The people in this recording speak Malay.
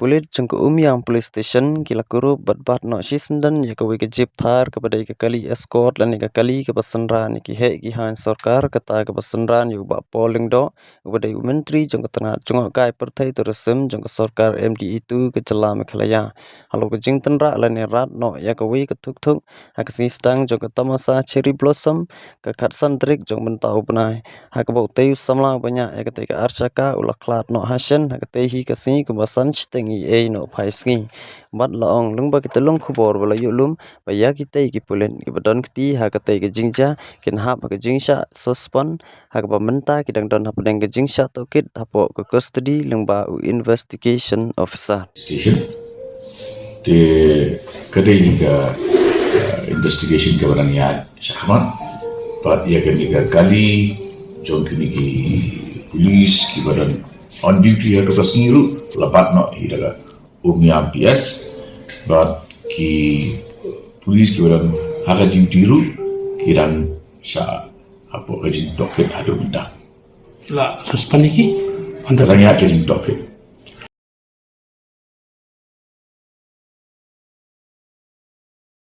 pulit jengko yang police station kila kurup bat no shisenden ya kawi ke jeep thar kepada ika kali escort lan ika kali ke pesenran iki he ki han sarkar kata ke pesenran yu ba polling do kepada yu menteri jengko tengah jengko kai pertai tourism jengko sarkar MD itu ke jela mekhlaya halo ke jing tenra lan rat no ya kawi ke tuk akasi stang jengko tamasa cherry blossom ke khatsan trik jengko mentau benai hak bau teu samla banyak ya ketika arsaka ulaklat no hasen hak tehi kasi kebasan tengi no phaisngi bat laong lungba kita long khubor bala yulum baya kita iki pulen ki badon kti ha kate ke jingja kin hap ke jingsha suspend ha ka menta kidang don hap deng ke jingsha tokit hapo ke custody lungba investigation officer station te kadai ga investigation ke barang ya syahman but ya kan kali jom kini ki police ki badan on duty ya tugas ngiru lapat no hidaga umia PS but ki police ki badan haga duty ru kirang sa apa kajin doket adu minta la suspend iki anda tanya kajin doket